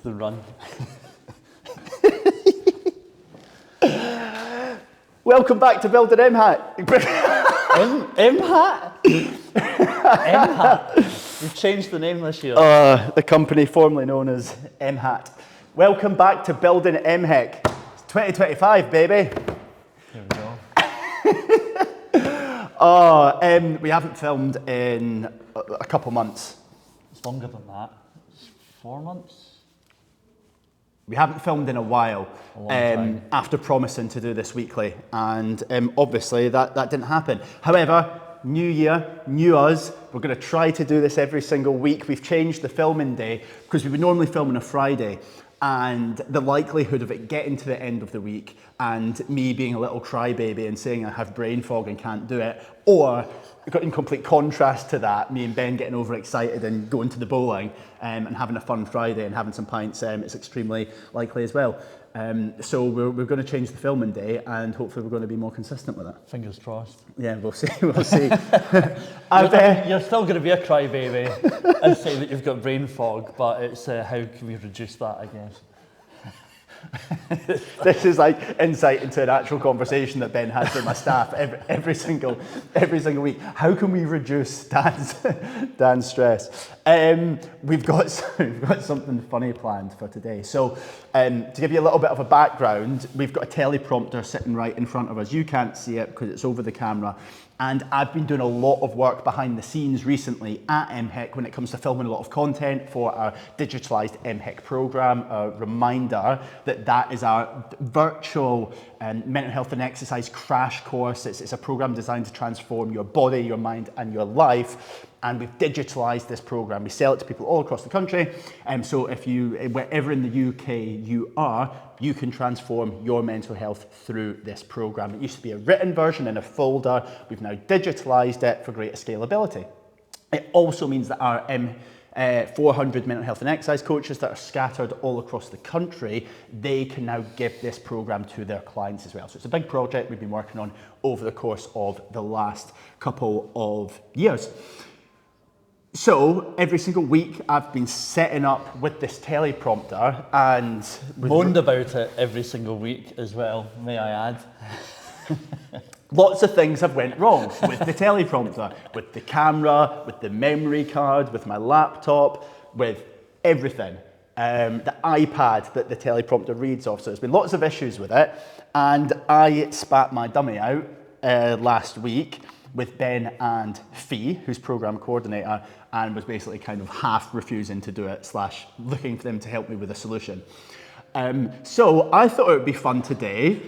the run. Welcome back to Building MHAT. MHAT? MHAT. You've changed the name this year. The company formerly known as MHAT. Welcome back to Building MHEC. It's 2025, baby. Here we go. We haven't filmed in a couple months. It's longer than that. It's 4 months. We haven't filmed in a while, A long time. after promising to do this weekly, and obviously that didn't happen. However, new year, new us, we're going to try to do this every single week. We've changed the filming day because we would normally film on a Friday, and the likelihood of it getting to the end of the week and me being a little crybaby and saying I have brain fog and can't do it, or got in complete contrast to that, me and Ben getting overexcited and going to the bowling and having a fun Friday and having some pints, it's extremely likely as well. So we're going to change the filming day, and hopefully we're going to be more consistent with it. Fingers crossed. Yeah, we'll see. We'll see. You're still going to be a crybaby and say that you've got brain fog, but it's how can we reduce that, I guess. This is like insight into an actual conversation that Ben has with my staff every single week. How can we reduce Dan's stress? We've got something funny planned for today. So to give you a little bit of a background, we've got a teleprompter sitting right in front of us. You can't see it because it's over the camera. And I've been doing a lot of work behind the scenes recently at MHEC when it comes to filming a lot of content for our digitalised MHEC programme. A reminder that is our virtual mental health and exercise crash course. It's a programme designed to transform your body, your mind and your life. And we've digitalised this programme. We sell it to people all across the country. So if wherever in the UK you are, you can transform your mental health through this programme. It used to be a written version in a folder. We've now digitalised it for greater scalability. It also means that our 400 mental health and exercise coaches that are scattered all across the country, they can now give this programme to their clients as well. So it's a big project we've been working on over the course of the last couple of years. So every single week I've been setting up with this teleprompter and moaned about it every single week as well, may I add. Lots of things have went wrong with the teleprompter, with the camera, with the memory card, with my laptop, with everything. The iPad that the teleprompter reads off. So there's been lots of issues with it, and I spat my dummy out last week with Ben and Fee, who's program coordinator, and was basically kind of half refusing to do it / looking for them to help me with a solution. So I thought it would be fun today,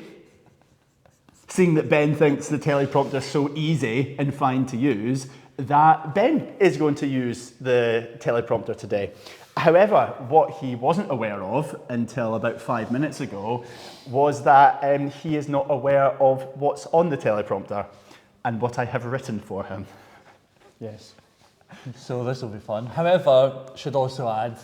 seeing that Ben thinks the teleprompter is so easy and fine to use, that Ben is going to use the teleprompter today. However, what he wasn't aware of until about 5 minutes ago was that he is not aware of what's on the teleprompter and what I have written for him. Yes. So this will be fun. However, should also add,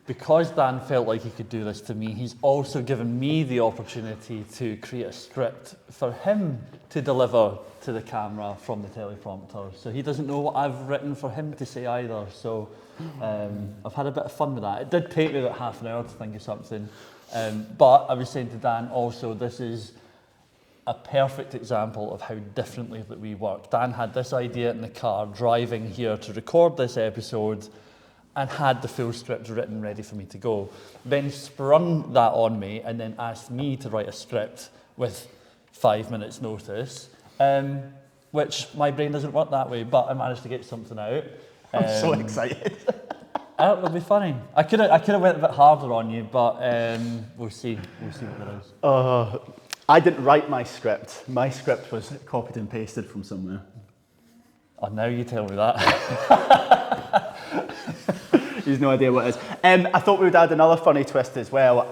because Dan felt like he could do this to me, he's also given me the opportunity to create a script for him to deliver to the camera from the teleprompter. So he doesn't know what I've written for him to say either. So I've had a bit of fun with that. It did take me about half an hour to think of something. But I was saying to Dan also, this is a perfect example of how differently that we work. Dan had this idea in the car driving here to record this episode and had the full script written ready for me to go. Ben sprung that on me and then asked me to write a script with 5 minutes notice, which my brain doesn't work that way, but I managed to get something out. I'm so excited. It'll be funny. I could have went a bit harder on you, but we'll see. We'll see what there is. I didn't write my script. My script was copied and pasted from somewhere. Oh, now you tell me that. He's no idea what it is. I thought we would add another funny twist as well.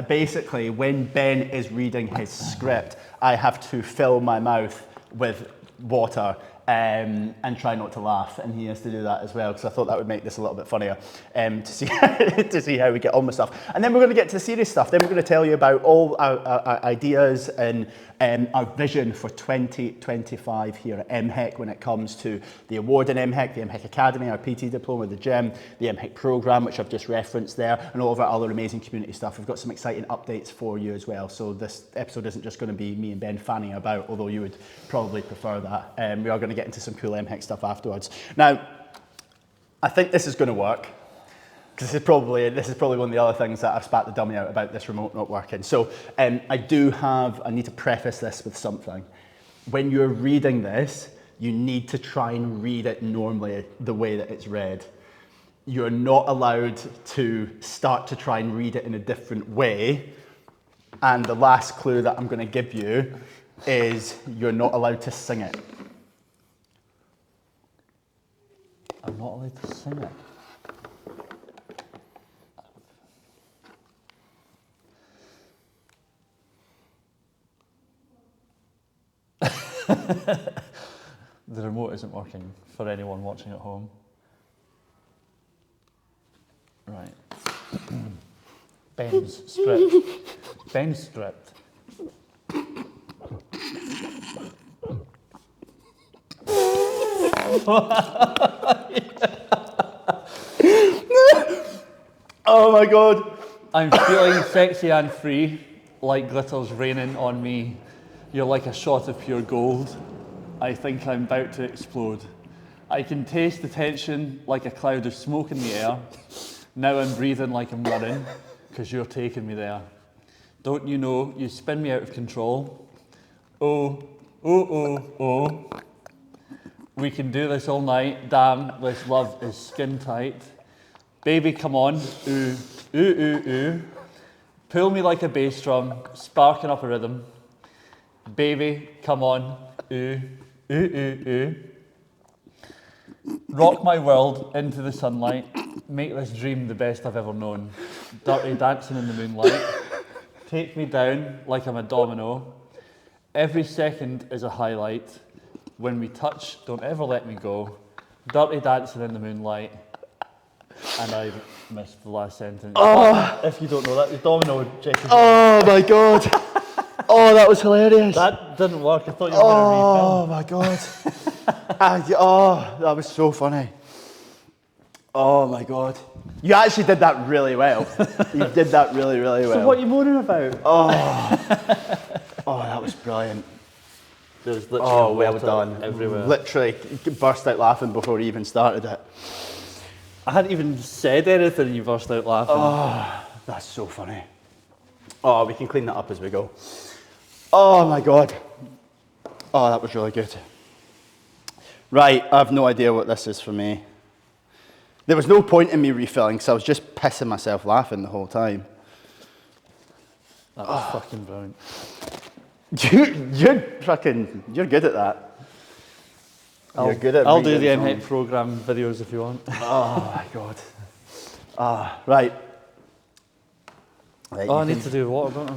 Basically, when Ben is reading his script, I have to fill my mouth with water and try not to laugh, and he has to do that as well, because I thought that would make this a little bit funnier to see how we get on with stuff. And then we're going to get to the serious stuff. Then we're going to tell you about all our ideas and our vision for 2025 here at MHEC when it comes to the award in MHEC, the MHEC Academy, our PT diploma, the gym, the MHEC programme, which I've just referenced there, and all of our other amazing community stuff. We've got some exciting updates for you as well. So this episode isn't just going to be me and Ben fanning about, although you would probably prefer that. We are going to get into some cool MHEC stuff afterwards. Now, I think this is going to work. Because this is probably one of the other things that I've spat the dummy out about this remote not working. So I need to preface this with something. When you're reading this, you need to try and read it normally the way that it's read. You're not allowed to start to try and read it in a different way. And the last clue that I'm going to give you is you're not allowed to sing it. I'm not allowed to sing it. The remote isn't working for anyone watching at home. Right. Ben's script. Ben's script. Oh my God. I'm feeling sexy and free, like glitter's raining on me. You're like a shot of pure gold. I think I'm about to explode. I can taste the tension like a cloud of smoke in the air. Now I'm breathing like I'm running, because you're taking me there. Don't you know you spin me out of control? Oh, oh, oh, oh. We can do this all night. Damn, this love is skin tight. Baby, come on. Ooh, ooh, ooh, ooh. Pull me like a bass drum, sparking up a rhythm. Baby, come on. Ooh, ooh, ooh, ooh. Rock my world into the sunlight. Make this dream the best I've ever known. Dirty dancing in the moonlight. Take me down like I'm a domino. Every second is a highlight. When we touch, don't ever let me go. Dirty dancing in the moonlight. And I missed the last sentence. Oh. If you don't know that, the domino, Jacob. Oh my God. Oh, that was hilarious. That didn't work. I thought you were going to refill. Oh my God. That was so funny. Oh my God. You actually did that really well. You did that really, really well. So what are you moaning about? Oh, that was brilliant. There was literally well done. Everywhere. Literally burst out laughing before he even started it. I hadn't even said anything and you burst out laughing. Oh, that's so funny. Oh, we can clean that up as we go. Oh my God. Oh, that was really good. Right, I have no idea what this is for me. There was no point in me refilling because I was just pissing myself laughing the whole time. That was fucking brilliant. You're good at that. You're good at I'll do the reading MHEC programme videos if you want. Oh my God. Right. I need to do water, don't I?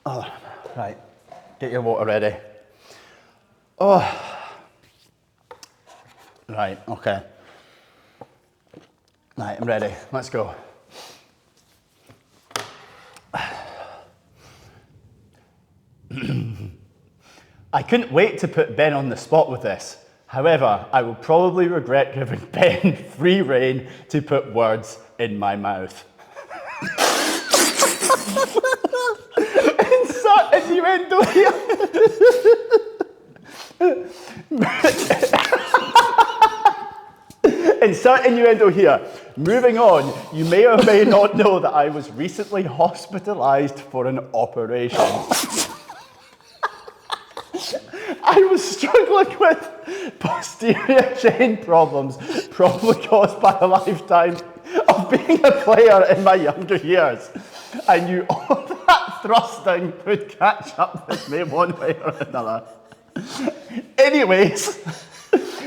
Oh, right. Get your water ready. Oh. Right, okay. Right, I'm ready. Let's go. I couldn't wait to put Ben on the spot with this. However, I will probably regret giving Ben free rein to put words in my mouth. Insert innuendo here. Insert innuendo here. Moving on, you may or may not know that I was recently hospitalised for an operation. I was struggling with posterior chain problems, probably caused by a lifetime of being a player in my younger years. I knew all that thrusting would catch up with me one way or another. Anyways,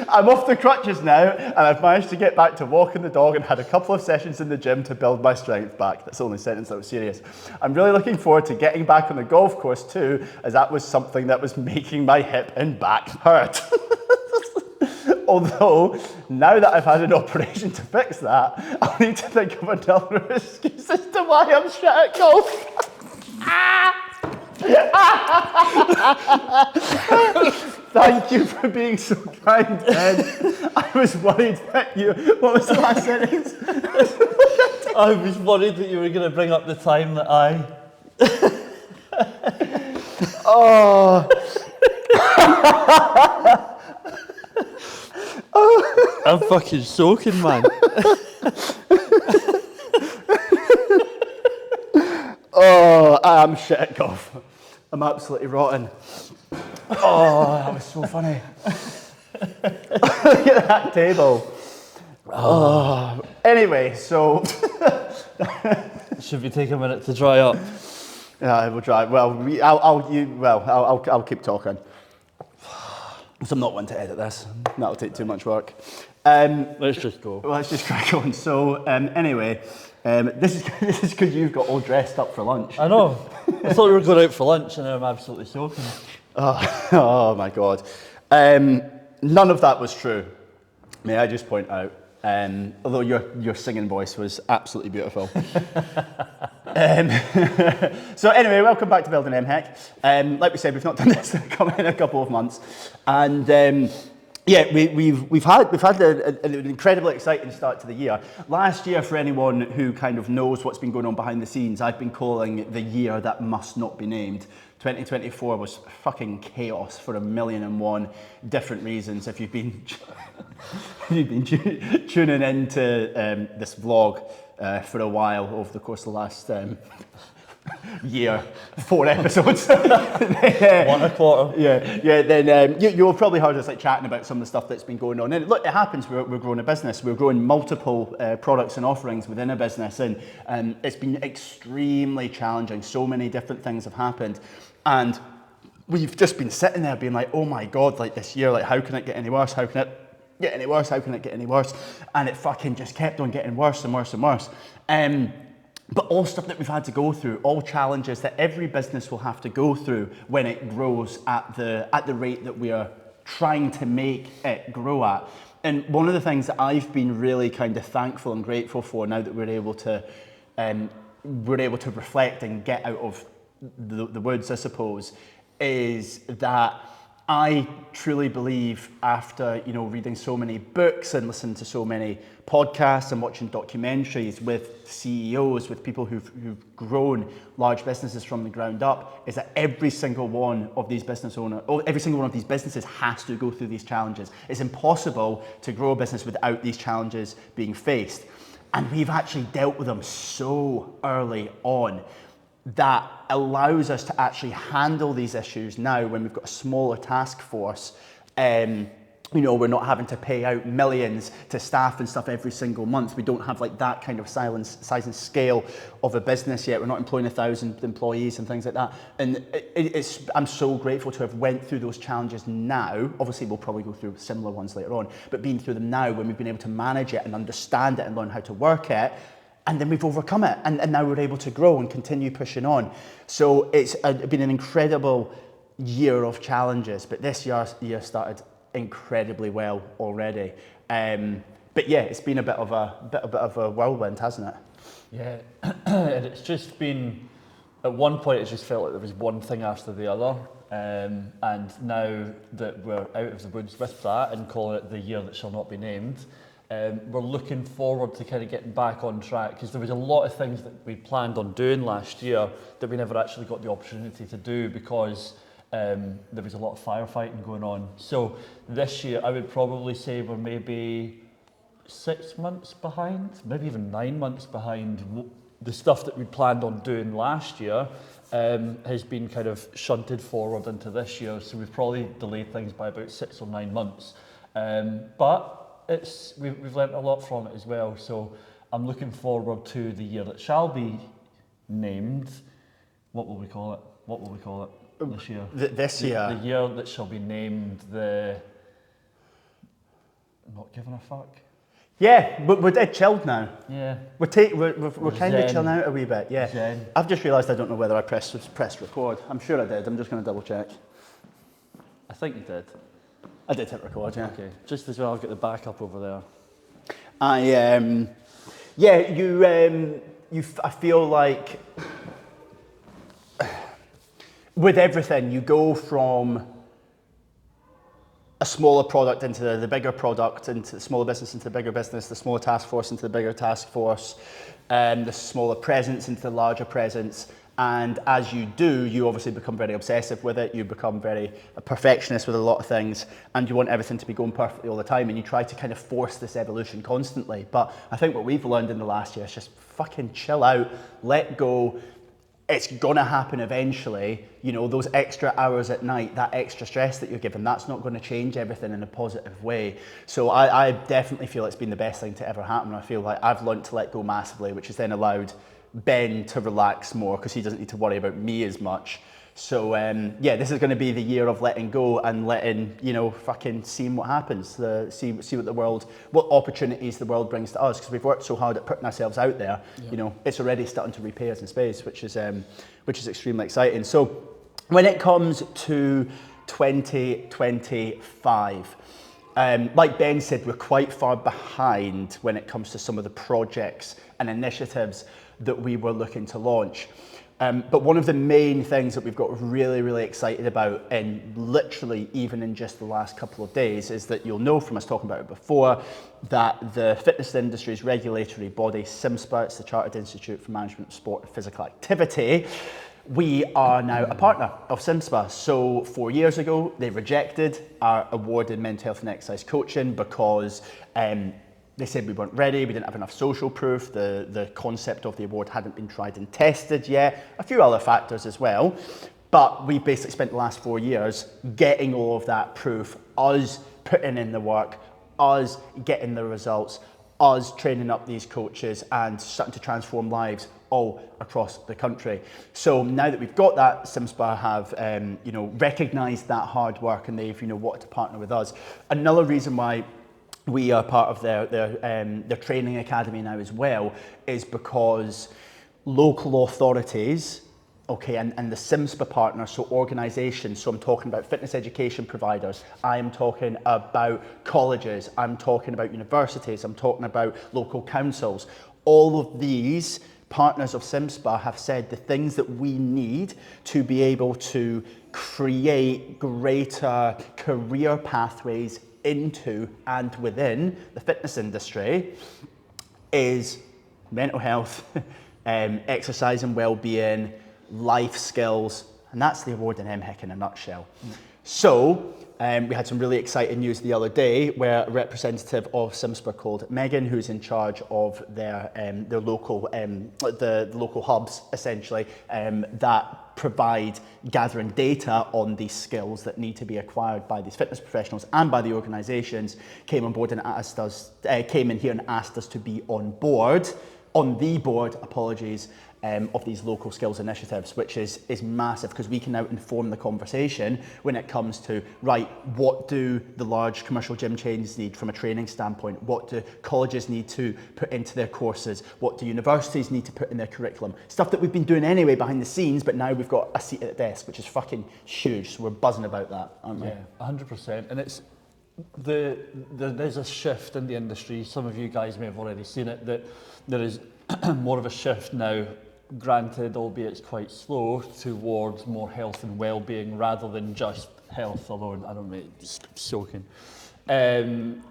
I'm off the crutches now, and I've managed to get back to walking the dog and had a couple of sessions in the gym to build my strength back. That's the only sentence that was serious. I'm really looking forward to getting back on the golf course too, as that was something that was making my hip and back hurt. Although, now that I've had an operation to fix that, I'll need to think of another excuse as to why I'm shit at golf. Thank you for being so kind, Ben. I was worried that you... What was the last sentence? I was worried that you were going to bring up the time that I... Oh... I'm fucking soaking, man. Oh, I'm shit at golf. I'm absolutely rotten. Oh, that was so funny. Look at that table. Oh. Anyway, so... Should we take a minute to dry up? Yeah, we'll try. Well, I'll keep talking. So I'm not one to edit this. That'll take too much work. Let's just go. Well, let's just crack on. So, anyway, this is because you've got all dressed up for lunch. I know. I thought we were going out for lunch and now I'm absolutely soaking. Oh my God. None of that was true. May I just point out, although your singing voice was absolutely beautiful. So anyway, welcome back to Building MHEC. Like we said, we've not done this in a couple of months, and yeah, we've had an incredibly exciting start to the year. Last year, for anyone who kind of knows what's been going on behind the scenes, I've been calling the year that must not be named. 2024 was fucking chaos for 1,000,001 different reasons. If you've been tuning into this vlog for a while over the course of the last year, 4 episodes. 1 1/4. Yeah. Then you'll probably heard us like chatting about some of the stuff that's been going on. And look, it happens. We're growing a business. We're growing multiple products and offerings within a business, and it's been extremely challenging. So many different things have happened, and we've just been sitting there being like, oh my God, like this year, like how can it get any worse? How can it get any worse? How can it get any worse? And it fucking just kept on getting worse and worse and worse. But all stuff that we've had to go through, all challenges that every business will have to go through when it grows at the rate that we are trying to make it grow at. And one of the things that I've been really kind of thankful and grateful for now that we're able to reflect and get out of the woods, I suppose, is that I truly believe, after reading so many books and listening to so many podcasts and watching documentaries with CEOs, with people who've grown large businesses from the ground up, is that every single one of these businesses has to go through these challenges. It's impossible to grow a business without these challenges being faced, and we've actually dealt with them so early on that allows us to actually handle these issues now when we've got a smaller task force. We're not having to pay out millions to staff and stuff every single month. We don't have like that kind of size and scale of a business yet. We're not employing 1,000 employees and things like that. And I'm so grateful to have went through those challenges now. Obviously, we'll probably go through similar ones later on, but being through them now when we've been able to manage it and understand it and learn how to work it, and then we've overcome it, and now we're able to grow and continue pushing on. So it's been an incredible year of challenges, but this year started incredibly well already. But yeah, it's been a bit of a whirlwind, hasn't it? Yeah, and it's just been, at one point it just felt like there was one thing after the other, and now that we're out of the woods with that and calling it the year that shall not be named, we're looking forward to kind of getting back on track, because there was a lot of things that we planned on doing last year that we never actually got the opportunity to do because there was a lot of firefighting going on. So this year I would probably say we're maybe 6 months behind, maybe even 9 months behind. The stuff that we planned on doing last year has been kind of shunted forward into this year, so we've probably delayed things by about 6 or 9 months. But we've learnt a lot from it as well, so I'm looking forward to the year that shall be named. What will we call it this year? This year? The year that shall be named the... Not giving a fuck. Yeah, but we're dead chilled now. Yeah. We're kind of chilling out a wee bit, yeah. Zen. I've just realised I don't know whether I pressed record. I'm sure I did, I'm just going to double check. I think you did. I did hit record, yeah. Okay, just as well I've got the backup over there. I feel like with everything, you go from a smaller product into the bigger product, into the smaller business into the bigger business, the smaller task force into the bigger task force, the smaller presence into the larger presence. And as you do, you obviously become very obsessive with it. You become very a perfectionist with a lot of things, and you want everything to be going perfectly all the time. And you try to kind of force this evolution constantly. But I think what we've learned in the last year is just fucking chill out, let go. It's gonna happen eventually. You know, those extra hours at night, that extra stress that you're given, that's not gonna change everything in a positive way. So I definitely feel it's been the best thing to ever happen. I feel like I've learned to let go massively, which has then allowed Ben to relax more because he doesn't need to worry about me as much. So yeah, this is going to be the year of letting go and letting, you know, fucking seeing what happens, see what the world, what opportunities the world brings to us, because we've worked so hard at putting ourselves out there. Yeah. You know, it's already starting to repay us in space, which is extremely exciting. So when it comes to 2025. Like Ben said, we're quite far behind when it comes to some of the projects and initiatives that we were looking to launch. But one of the main things that we've got really, really excited about, and literally even in just the last couple of days, is that you'll know from us talking about it before, that the fitness industry's regulatory body, CIMSPA, it's the Chartered Institute for Management of Sport and Physical Activity, we are now a partner of CIMSPA. So 4 years ago, they rejected our award in mental health and exercise coaching because they said we weren't ready, we didn't have enough social proof, the concept of the award hadn't been tried and tested yet, a few other factors as well. But we basically spent the last 4 years getting all of that proof, us putting in the work, us getting the results, us training up these coaches and starting to transform lives all across the country. So now that we've got that, CIMSPA have recognised that hard work, and they've wanted to partner with us. Another reason why we are part of their training academy now as well is because local authorities, okay, and the CIMSPA partners, so organisations, so I'm talking about fitness education providers, I'm talking about colleges, I'm talking about universities, I'm talking about local councils. All of these partners of CIMSPA have said the things that we need to be able to create greater career pathways into and within the fitness industry is mental health, exercise and well-being, life skills, and that's the award in MHEC in a nutshell. So we had some really exciting news the other day where a representative of CIMSPA called Megan, who's in charge of their local the local hubs essentially that provide gathering data on these skills that need to be acquired by these fitness professionals and by the organisations, came on board and came in here and asked us to be on the board, of these local skills initiatives, which is massive, because we can now inform the conversation when it comes to, right, what do the large commercial gym chains need from a training standpoint? What do colleges need to put into their courses? What do universities need to put in their curriculum? Stuff that we've been doing anyway behind the scenes, but now we've got a seat at the desk, which is fucking huge. So we're buzzing about that, aren't we? Yeah, 100%. And it's there's a shift in the industry. Some of you guys may have already seen it, that there is more of a shift now, granted, albeit it's quite slow, towards more health and well-being rather than just health alone. I don't know, just soaking.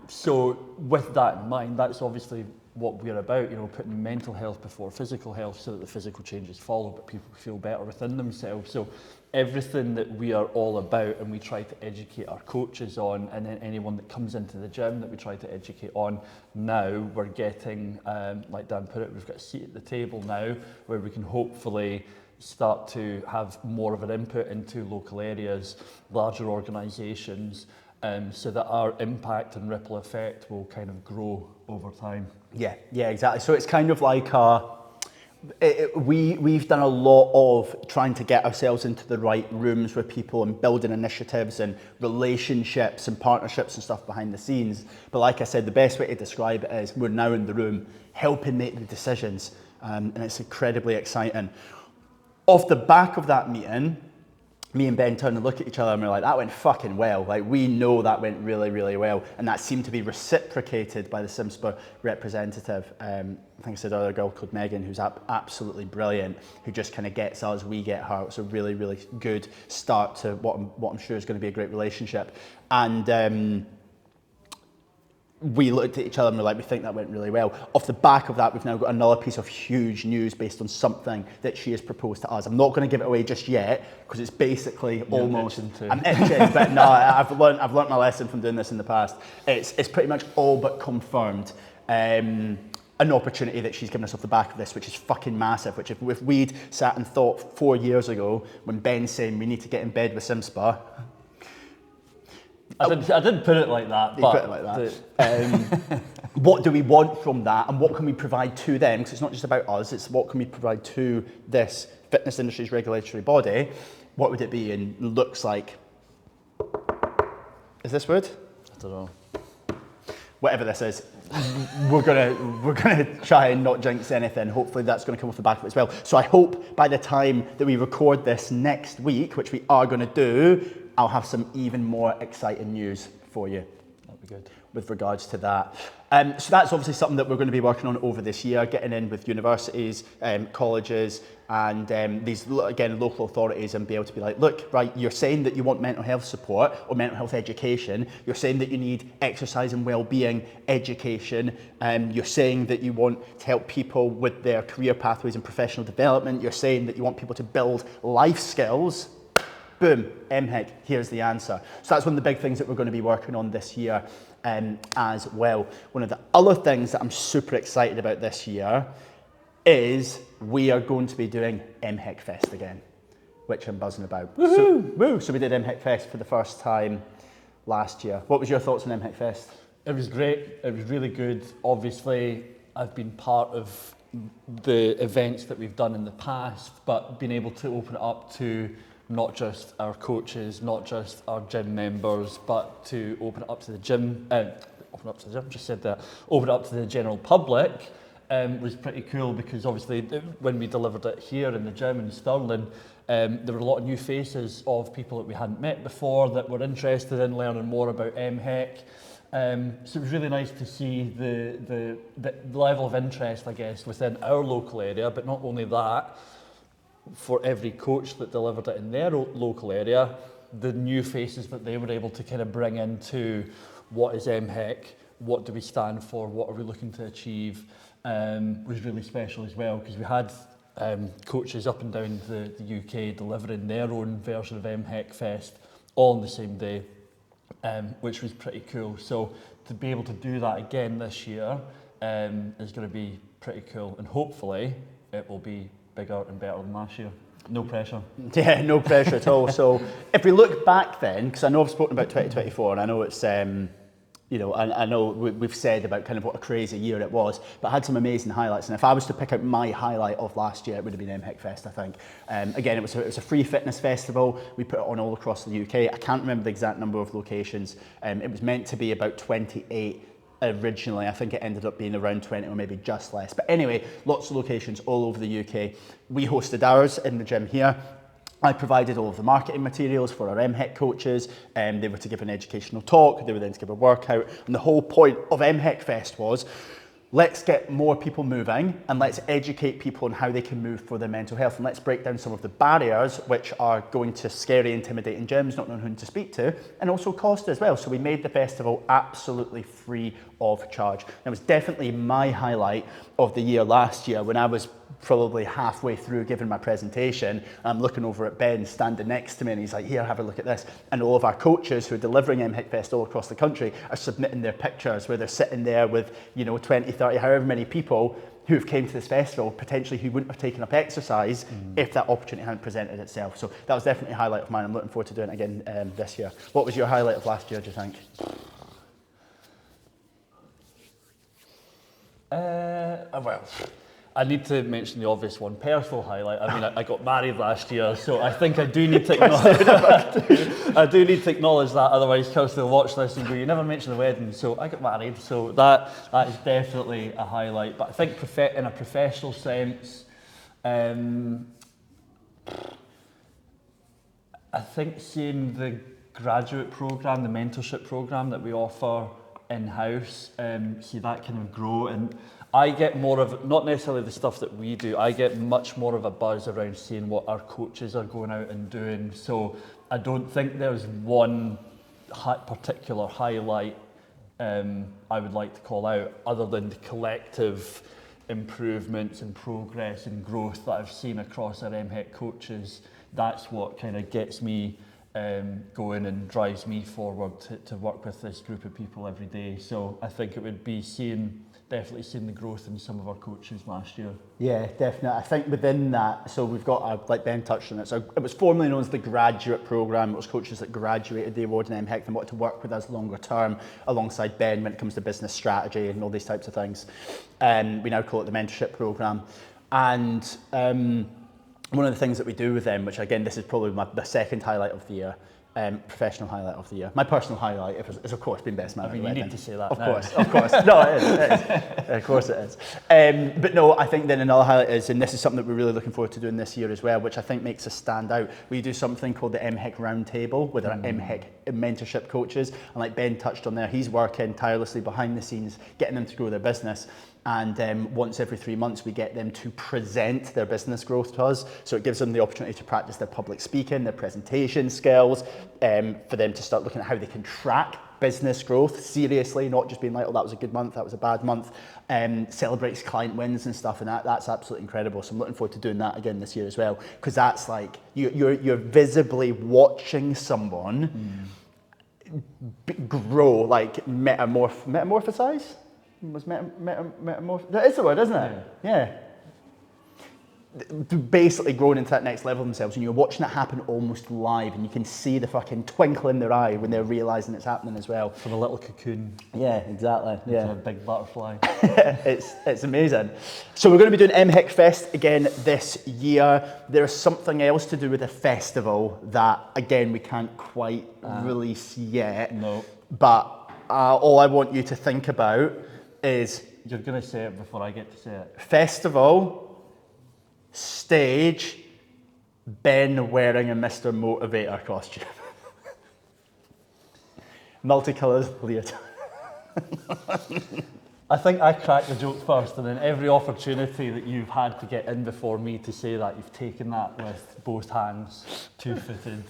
So with that in mind, that's obviously what we're about, putting mental health before physical health so that the physical changes follow, but people feel better within themselves. So everything that we are all about and we try to educate our coaches on, and then anyone that comes into the gym that we try to educate on, now we're getting, like Dan put it, we've got a seat at the table now where we can hopefully start to have more of an input into local areas, larger organisations, so that our impact and ripple effect will kind of grow over time. Yeah, exactly. So it's kind of like we've done a lot of trying to get ourselves into the right rooms with people and building initiatives and relationships and partnerships and stuff behind the scenes. But like I said, the best way to describe it is we're now in the room helping make the decisions, and it's incredibly exciting. Off the back of that meeting, me and Ben turned and looked at each other and we were like, that went fucking well. Like, we know that went really, really well. And that seemed to be reciprocated by the SimSpur representative. I think I said another girl called Megan, who's absolutely brilliant, who just kind of gets us, we get her. It's a really, really good start to what I'm sure is going to be a great relationship. And we looked at each other and we're like, we think that went really well. Off the back of that, we've now got another piece of huge news based on something that she has proposed to us. I'm not going to give it away just yet because it's basically almost. I'm itching, but no, I've learned my lesson from doing this in the past. It's pretty much all but confirmed. An opportunity that she's given us off the back of this, which is fucking massive. Which if we'd sat and thought 4 years ago when Ben's saying we need to get in bed with SimSpur. I didn't put it like that. But put it like that. What do we want from that, and what can we provide to them? Because it's not just about us; it's what can we provide to this fitness industry's regulatory body. What would it be? And looks like. Is this wood? I don't know. Whatever this is, we're gonna try and not jinx anything. Hopefully, that's going to come off the back of it as well. So I hope by the time that we record this next week, which we are going to do, I'll have some even more exciting news for you. That'd be good. With regards to that. So that's obviously something that we're going to be working on over this year, getting in with universities, colleges, and these, again, local authorities, and be able to be like, look, right, you're saying that you want mental health support or mental health education. You're saying that you need exercise and well-being education. You're saying that you want to help people with their career pathways and professional development. You're saying that you want people to build life skills. Boom, MHEC, here's the answer. So that's one of the big things that we're going to be working on this year as well. One of the other things that I'm super excited about this year is we are going to be doing MHEC Fest again, which I'm buzzing about. So we did MHEC Fest for the first time last year. What was your thoughts on MHEC Fest? It was great. It was really good. Obviously, I've been part of the events that we've done in the past, but being able to open it up to not just our coaches, not just our gym members, but to open it up to the gym, open it up to the general public was pretty cool, because obviously when we delivered it here in the gym in Stirling, there were a lot of new faces of people that we hadn't met before that were interested in learning more about MHEC. So it was really nice to see the level of interest, I guess, within our local area, but not only that, for every coach that delivered it in their local area, the new faces that they were able to kind of bring into what is MHEC, what do we stand for, what are we looking to achieve, was really special as well, because we had coaches up and down the UK delivering their own version of MHEC Fest all on the same day, which was pretty cool. So to be able to do that again this year is going to be pretty cool, and hopefully it will be bigger and better than last year. No pressure. Yeah, no pressure at all. So if we look back then, because I know I've spoken about 2024, and I know it's, you know, I know we've said about kind of what a crazy year it was, but I had some amazing highlights. And if I was to pick out my highlight of last year, it would have been MHEC Fest, I think. Again, it was a free fitness festival. We put it on all across the UK. I can't remember the exact number of locations. It was meant to be about 28 originally. I think it ended up being around 20 or maybe just less. But anyway, lots of locations all over the UK. We hosted ours in the gym here. I provided all of the marketing materials for our MHEC coaches, and they were to give an educational talk, they were then to give a workout, and the whole point of MHEC Fest was, let's get more people moving and let's educate people on how they can move for their mental health, and let's break down some of the barriers which are going to scary, intimidating gyms, not knowing who to speak to, and also cost as well. So we made the festival absolutely free of charge. And it was definitely my highlight of the year last year, when I was probably halfway through giving my presentation. I'm looking over at Ben standing next to me, and he's like, here, have a look at this. And all of our coaches who are delivering MHEC Fest all across the country are submitting their pictures where they're sitting there with, you know, 20, 30, however many people who've came to this festival, potentially who wouldn't have taken up exercise if that opportunity hadn't presented itself. So that was definitely a highlight of mine. I'm looking forward to doing it again this year. What was your highlight of last year, do you think? Well, I need to mention the obvious one, personal highlight. I mean, I got married last year, so I think I do need to acknowledge that, otherwise Kirsty will watch this and go, you never mentioned the wedding. So I got married, so that is definitely a highlight. But I think in a professional sense, I think seeing the graduate programme, the mentorship programme that we offer in-house, see that kind of grow, and I get more of, not necessarily the stuff that we do, I get much more of a buzz around seeing what our coaches are going out and doing. So I don't think there's one particular highlight I would like to call out, other than the collective improvements and progress and growth that I've seen across our MHEC coaches. That's what kind of gets me going and drives me forward to work with this group of people every day. So I think it would be definitely seeing the growth in some of our coaches last year. Yeah, definitely. I think within that, so we've got, like Ben touched on it, so it was formerly known as the graduate programme. It was coaches that graduated the award in MHEC and wanted to work with us longer term alongside Ben when it comes to business strategy and all these types of things. We now call it the mentorship programme. And one of the things that we do with them, which again, this is probably the second highlight of the year, professional highlight of the year. My personal highlight is of course being best man. I mean, you need to say that Of now. course. No, it is. Of course it is. But no, I think then another highlight is, and this is something that we're really looking forward to doing this year as well, which I think makes us stand out. We do something called the MHEC Roundtable with our MHEC mentorship coaches. And like Ben touched on there, he's working tirelessly behind the scenes, getting them to grow their business. And once every 3 months, we get them to present their business growth to us. So it gives them the opportunity to practice their public speaking, their presentation skills, for them to start looking at how they can track business growth seriously, not just being like, oh, that was a good month, that was a bad month. Celebrates client wins and stuff, and that's absolutely incredible. So I'm looking forward to doing that again this year as well, because that's like, you're visibly watching someone grow, like metamorphosize? That is the word, isn't it? Yeah. Basically growing into that next level of themselves, and you're watching it happen almost live, and you can see the fucking twinkle in their eye when they're realising it's happening as well. From a little cocoon. Yeah, exactly. To a big butterfly. It's amazing. So we're going to be doing MHEC Fest again this year. There's something else to do with the festival that, again, we can't quite release yet. No. But all I want you to think about is... You're going to say it before I get to say it. Festival, stage, Ben wearing a Mr. Motivator costume. Multicolours leotard. I think I cracked the joke first, and then every opportunity that you've had to get in before me to say that, you've taken that with both hands, two-footed.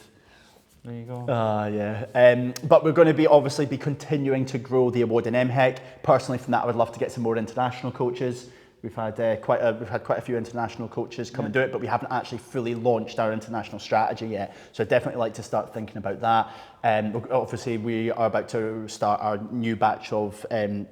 There you go. Yeah. But we're going to obviously be continuing to grow the award in MHEC. Personally, from that, I would love to get some more international coaches. We've had quite a few international coaches come and do it, but we haven't actually fully launched our international strategy yet. So I'd definitely like to start thinking about that. Obviously, we are about to start our new batch of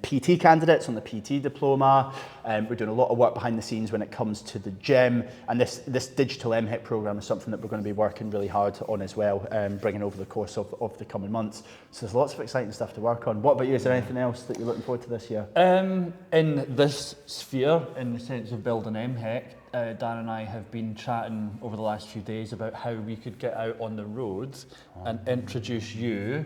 PT candidates on the PT diploma. We're doing a lot of work behind the scenes when it comes to the gym. And this digital MHEC program is something that we're going to be working really hard on as well, bringing over the course of the coming months. So there's lots of exciting stuff to work on. What about you? Is there anything else that you're looking forward to this year? In this sphere, in the sense of building MHEC, Dan and I have been chatting over the last few days about how we could get out on the road and introduce you,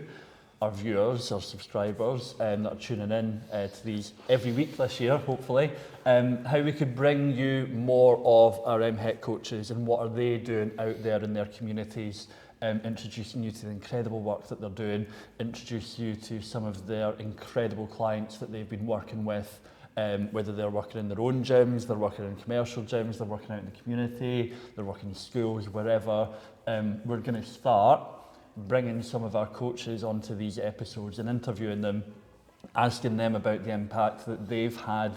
our viewers, our subscribers that are tuning in to these every week this year, hopefully, how we could bring you more of our MHEC coaches and what are they doing out there in their communities, introducing you to the incredible work that they're doing, introduce you to some of their incredible clients that they've been working with, whether they're working in their own gyms, they're working in commercial gyms, they're working out in the community, they're working in schools, wherever. We're going to start bringing some of our coaches onto these episodes and interviewing them, asking them about the impact that they've had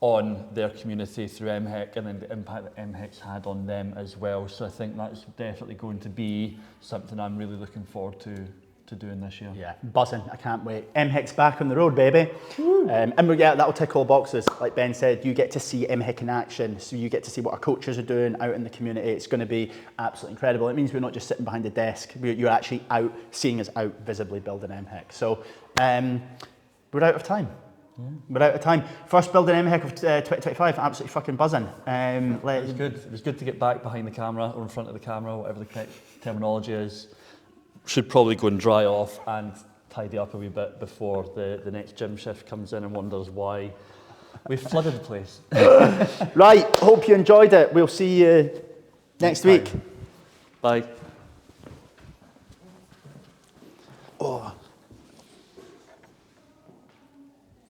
on their community through MHEC and then the impact that MHEC's had on them as well. So I think that's definitely going to be something I'm really looking forward to doing this year. Yeah, buzzing. I can't wait. MHEC's back on the road, baby. That'll tick all boxes. Like Ben said, you get to see MHEC in action. So you get to see what our coaches are doing out in the community. It's going to be absolutely incredible. It means we're not just sitting behind a desk. You're actually out, seeing us out visibly building MHEC. So we're out of time. Yeah. We're out of time. First building MHEC of 2025, absolutely fucking buzzing. It was good. It was good to get back behind the camera or in front of the camera, whatever the correct terminology is. Should probably go and dry off and tidy up a wee bit before the next gym shift comes in and wonders why we've flooded the place. Right, hope you enjoyed it. We'll see you next week. Bye. Oh.